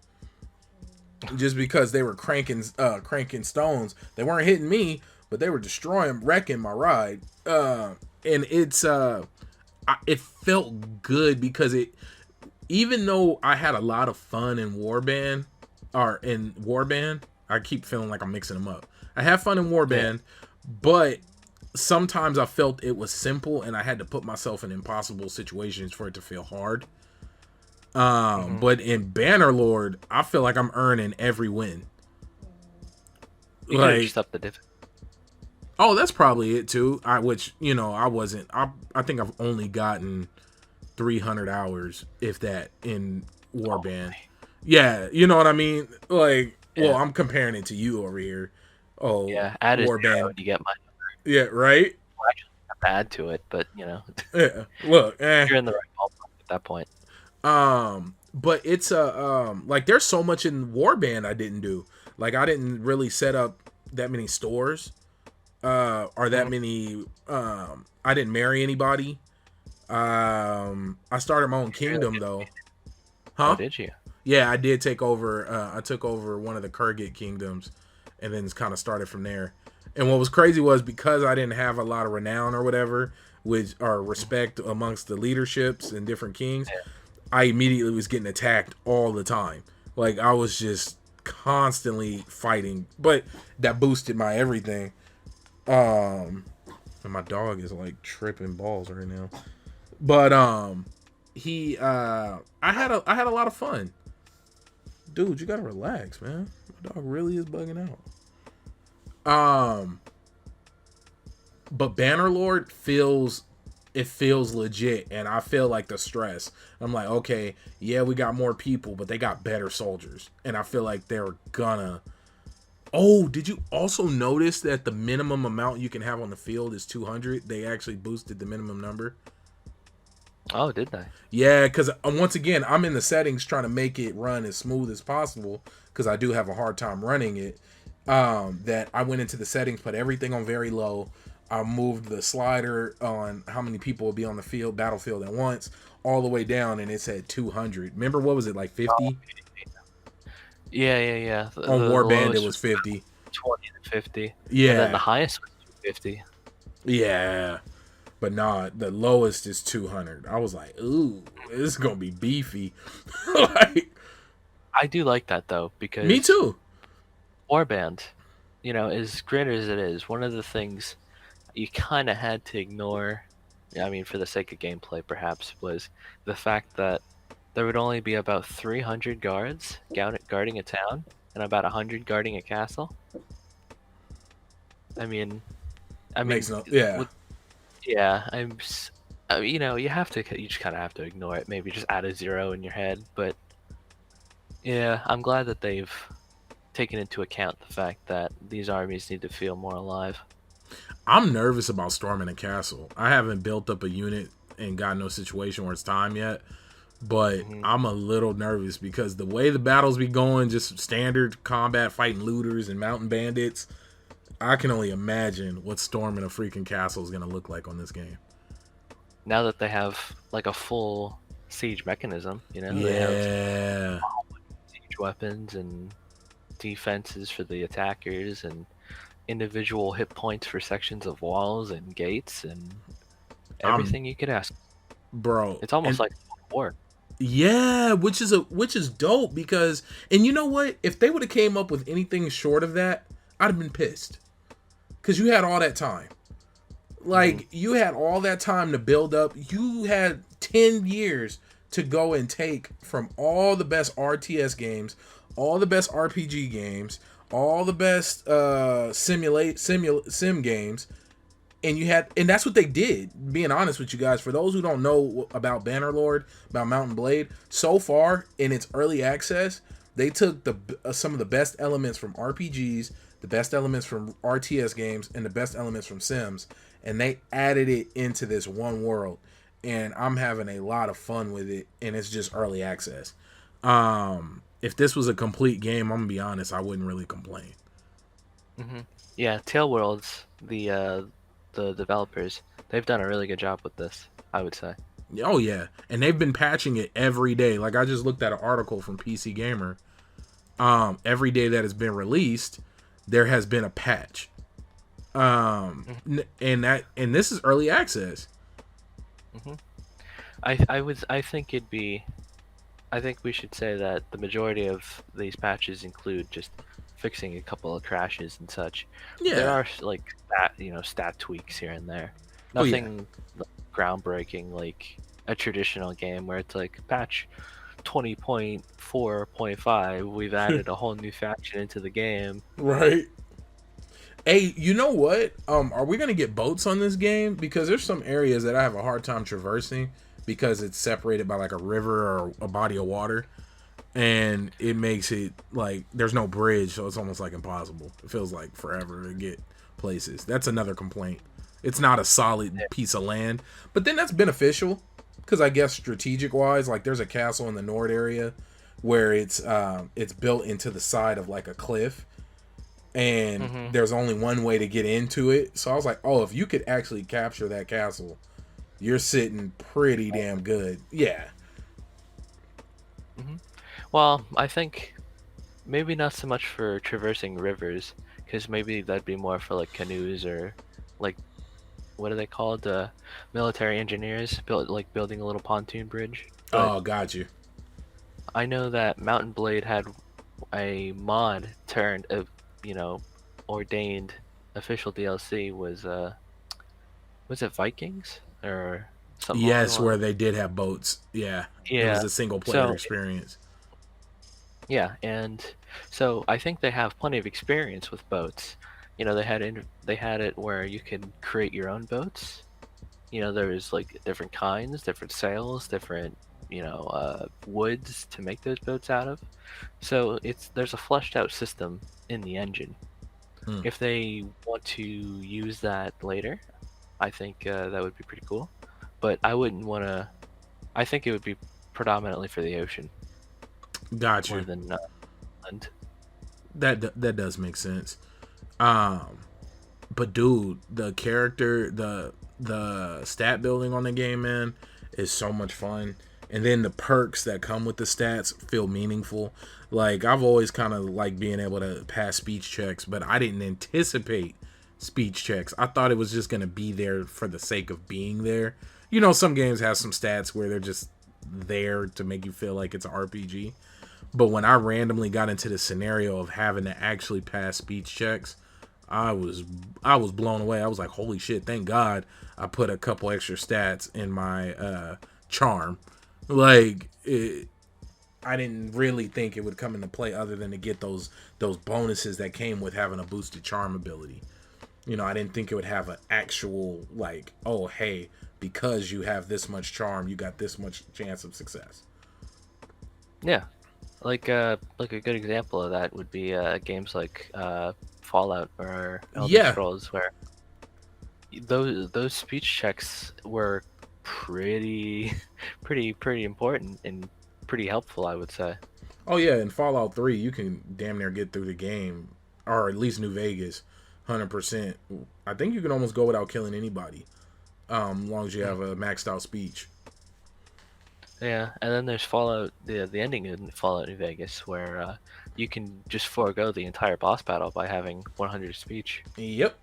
just because they were cranking stones. They weren't hitting me, but they were wrecking my ride. And it felt good because even though I had a lot of fun in Warband, I keep feeling like I'm mixing them up. I have fun in Warband, but sometimes I felt it was simple and I had to put myself in impossible situations for it to feel hard. But in Bannerlord, I feel like I'm earning every win. You could just up the difficulty. Oh, that's probably it too. I wasn't. I think I've only gotten 300 hours, if that, in Warband. Yeah, you know what I mean. Like, well, I'm comparing it to you over here. Oh, yeah, add a zero and you get my number. Yeah, right. Well, actually, add to it, but Yeah, look, you're in the right ballpark at that point. But it's like there's so much in Warband I didn't do. Like I didn't really set up that many stores. Or that many I didn't marry anybody. I started my own kingdom though. Huh? Oh, did you? Yeah, I did take over I took over one of the Kurgit kingdoms and then kind of started from there. And what was crazy was because I didn't have a lot of renown or whatever, which are respect amongst the leaderships and different kings, I immediately was getting attacked all the time. Like I was just constantly fighting, but that boosted my everything. And my dog is like tripping balls right now. But I had a lot of fun. Dude, you gotta relax, man. My dog really is bugging out. But Bannerlord feels legit, and I feel like the stress. I'm like, okay, yeah, we got more people, but they got better soldiers, and I feel like they're gonna. Oh, did you also notice that the minimum amount you can have on the field is 200? They actually boosted the minimum number. Oh, did they? Yeah, because once again, I'm in the settings trying to make it run as smooth as possible because I do have a hard time running it. That I went into the settings, put everything on very low. I moved the slider on how many people would be on the battlefield at once, all the way down, and it said 200. Remember what was it, like 50? Yeah, yeah, yeah. On The War Bandit it lowest was was 50. 20 to 50, and then the Yeah, highest was 250. yeah. But nah, the lowest is 200. I was like, ooh, this is gonna be beefy. Like, I do like that though me because too. Warband, as great as it is, one of the things you kind of had to ignore, I mean, for the sake of gameplay perhaps, was the fact that there would only be about 300 guards guarding a town and about 100 guarding a castle. I mean, I Makes mean, no, yeah. with yeah, you just kind of have to ignore it. Maybe just add a zero in your head. But yeah, I'm glad that they've taken into account the fact that these armies need to feel more alive. I'm nervous about storming a castle. I haven't built up a unit and got no situation where it's time yet, but Hmm. I'm a little nervous because the way the battles be going, just standard combat fighting looters and mountain bandits, I can only imagine what storming a freaking castle is gonna look like on this game. Now that they have like a full siege mechanism, they have Yeah, siege weapons and defenses for the attackers and individual hit points for sections of walls and gates and I'm everything you could ask. bro, It's almost and like war. yeah, which is dope because, and you know what? If they would have came up with anything short of that, I'd have been pissed because you had all that time. Hmm. Like, you had all that time to build up. You had 10 years to go and take from all the best RTS games, all the best RPG games, all the best sim games, and that's what they did. Being honest with you guys, for those who don't know about Bannerlord, about Mountain Blade, so far in its early access, they took some of the best elements from RPGs, the best elements from RTS games, and the best elements from Sims, and they added it into this one world. And I'm having a lot of fun with it, and it's just early access. If this was a complete game, I'm gonna be honest, I wouldn't really complain. Hmm. Yeah, Tailworlds, the developers, they've done a really good job with this, I would say. Oh yeah, and they've been patching it every day. Like, I just looked at an article from PC Gamer. Every day that has been released, there has been a patch. And this is early access. Hmm. I think we should say that the majority of these patches include just fixing a couple of crashes and such. There Yeah. are like stat tweaks here and there. Oh yeah. Nothing like, groundbreaking like a traditional game where it's like patch 20.4.5. We've added a whole new faction into the game. Right. Hey, you know what? Are we gonna get boats on this game? Because there's some areas that I have a hard time traversing because it's separated by like a river or a body of water, and it makes it like there's no bridge, so it's almost like impossible. It feels like forever to get places. That's another complaint. It's not a solid piece of land, but then that's beneficial because I guess strategic wise, like there's a castle in the Nord area where it's built into the side of like a cliff, and Hmm. there's only one way to get into it. So I was like, oh, if you could actually capture that castle, you're sitting pretty damn good. Yeah. Hmm. Well, I think maybe not so much for traversing rivers, because maybe that'd be more for like canoes or like what are they called? Military engineers building a little pontoon bridge. But Oh, got you. I know that Mountain Blade had a mod turned of you know ordained official DLC was it Vikings or something along the Yes, where line? they did have boats. Yeah, it was Yeah. a single player So experience. yeah, and so I think they have plenty of experience with boats. They had it where you can create your own boats. There's like different kinds, different sails, different woods to make those boats out of. So there's a fleshed out system in the engine. Hmm. If they want to use that later, I think that would be pretty cool. But I wouldn't want to. I think it would be predominantly for the ocean Got more you. than land. That does make sense. Um, But dude, the character, the stat building on the game, man, is so much fun. And then the perks that come with the stats feel meaningful. Like I've always kind of like being able to pass speech checks, but I didn't anticipate speech checks. I thought it was just gonna be there for the sake of being there. You know, some games have some stats where they're just there to make you feel like it's an RPG. But when I randomly got into the scenario of having to actually pass speech checks, I was I was blown away. I was like, holy shit, thank God I put a couple extra stats in my charm. Like I didn't really think it would come into play other than to get those bonuses that came with having a boosted charm ability. You know, I didn't think it would have an actual like, oh hey, because you have this much charm, you got this much chance of success. Yeah, like a good example of that would be games like Fallout or Elder Yeah. Scrolls, where those speech checks were pretty pretty important and pretty helpful, I would say. Oh yeah, in Fallout 3, you can damn near get through the game, or at least New Vegas, 100%. I think you can almost go without killing anybody, as long as you Mm. have a maxed out speech. Yeah, and then there's Fallout, the ending in Fallout New Vegas, where you can just forego the entire boss battle by having 100 speech. Yep,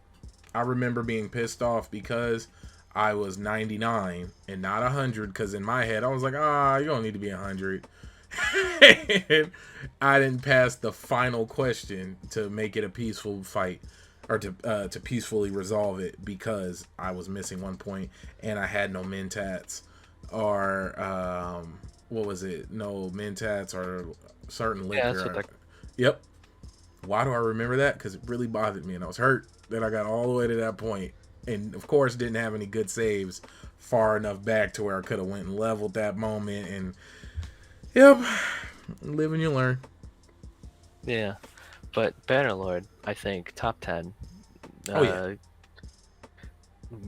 I remember being pissed off because I was 99 and not 100. Because in my head, I was like, ah, you don't need to be 100. And I didn't pass the final question to make it a peaceful fight, or to peacefully resolve it, because I was missing 1 point and I had no mentats, or what was it? No mentats or certain Yeah, that's what liquor. they're. Yep. Why do I remember that? Because it really bothered me and I was hurt that I got all the way to that point, and of course didn't have any good saves far enough back to where I could have went and leveled that moment. And yep, live and you learn. Yeah, but Bannerlord, I think top 10. Oh yeah, Uh,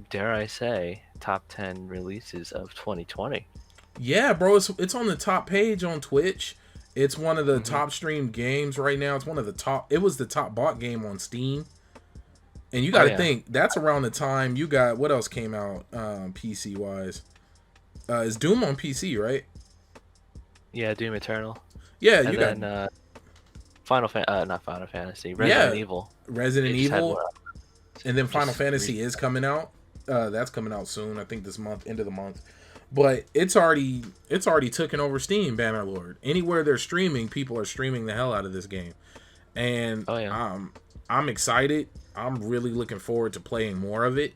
dare I say, top 10 releases of 2020. yeah, bro. It's on the top page on Twitch. It's one of the Hmm. top streamed games right now. It's one of the top. It was the top bought game on Steam. And you got Oh to yeah, think that's around the time you got what else came out PC wise. Is Doom on PC, right? yeah, Doom Eternal, Yeah, and you got then not Final Fantasy, Resident yeah Evil. Resident They just had Evil, one and then Final just Fantasy recently. is coming out. That's coming out soon. I think this month, end of the month. But it's already taken over Steam. Bannerlord. Anywhere they're streaming, people are streaming the hell out of this game, and Oh yeah. I'm excited. I'm really looking forward to playing more of it.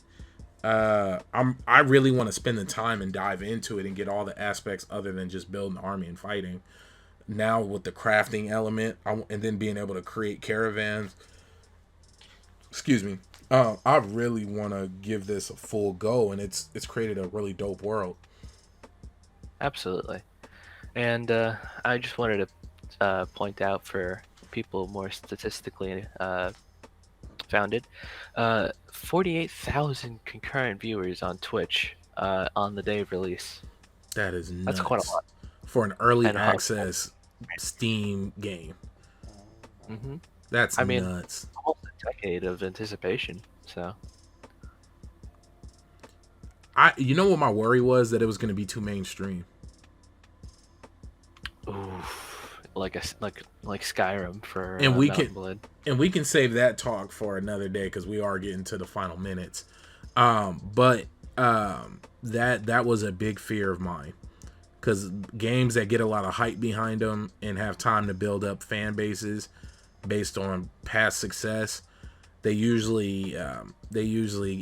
I really want to spend the time and dive into it and get all the aspects other than just building an army and fighting. Now with the crafting element, and then being able to create caravans. Excuse me. I really want to give this a full go, and it's created a really dope world. Absolutely. And I just wanted to point out for people more statistically founded, 48,000 concurrent viewers on Twitch on the day of release. That is That's quite a nuts lot. for an early And access Steam game. hmm That's I mean, nuts. almost a decade of anticipation. So, You know what my worry was, that it was going to be too mainstream. oof, like Skyrim for And we Mount can and Blade. and we can save that talk for another day because we are getting to the final minutes. But that was a big fear of mine, because games that get a lot of hype behind them and have time to build up fan bases based on past success, they usually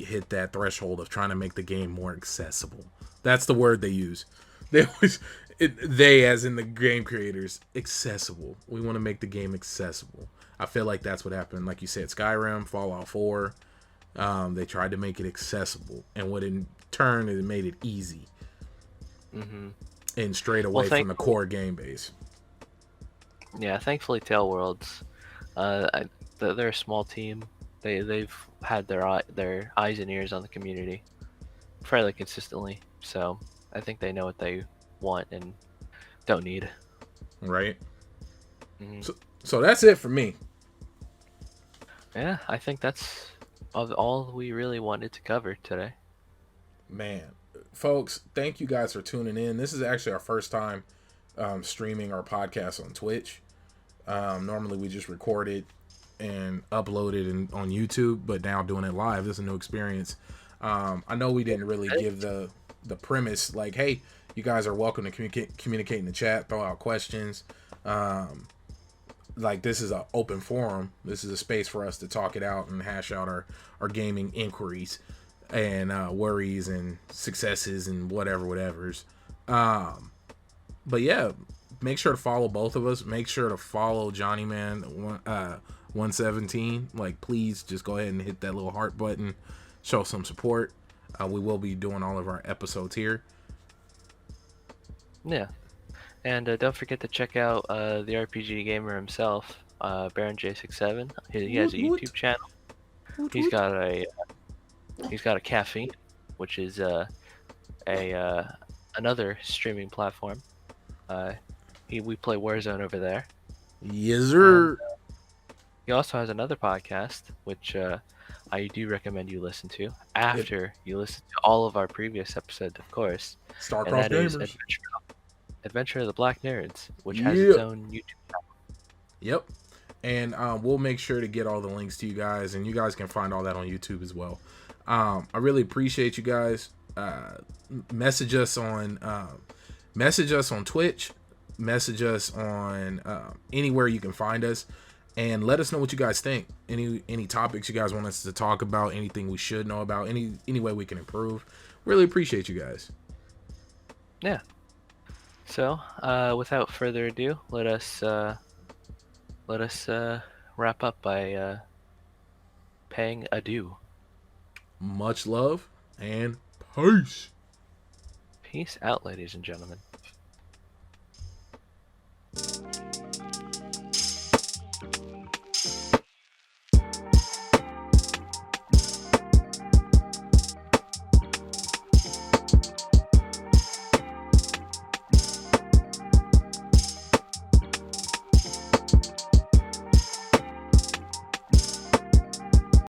hit that threshold of trying to make the game more accessible. That's the word they use. They always they, as in the game creators, accessible. We want to make the game accessible. I feel like that's what happened. Like you said, Skyrim, Fallout 4, they tried to make it accessible, and what in turn it made it easy Hmm. and straight Well, away from the thankfully, core game base. yeah, thankfully, Tail Worlds, they're a small team. They've had their eyes and ears on the community fairly consistently. So I think they know what they want and don't need. Right. Hmm. So that's it for me. Yeah, I think that's all we really wanted to cover today. Man, folks, thank you guys for tuning in. This is actually our first time streaming our podcast on Twitch. Normally we just record it and upload it on YouTube, but now doing it live, this is a new experience. I know we didn't really give the premise like, hey, you guys are welcome to communicate in the chat, throw out questions. Like, this is an open forum. This is a space for us to talk it out and hash out our gaming inquiries and worries and successes and whatever's. But yeah, make sure to follow both of us. Make sure to follow Johnny Man 117. Like, please just go ahead and hit that little heart button. Show some support. We will be doing all of our episodes here. Yeah. And don't forget to check out the RPG gamer himself, Baron J67. He has a YouTube channel. He's got a caffeine, which is another streaming platform. We play Warzone over there. Yes, sir. And, he also has another podcast, which I do recommend you listen to after you listen to all of our previous episodes, of course. StarCrossed And that is Gamers. Adventure of the Black Nerds, which has its own YouTube channel. Yep. And we'll make sure to get all the links to you guys, and you guys can find all that on YouTube as well. I really appreciate you guys. Message us on Twitch, message us on anywhere you can find us, and let us know what you guys think. Any topics you guys want us to talk about, anything we should know about, any way we can improve. Really appreciate you guys. Yeah. So, without further ado, let us wrap up by paying adieu. Much love and peace. Peace out, ladies and gentlemen.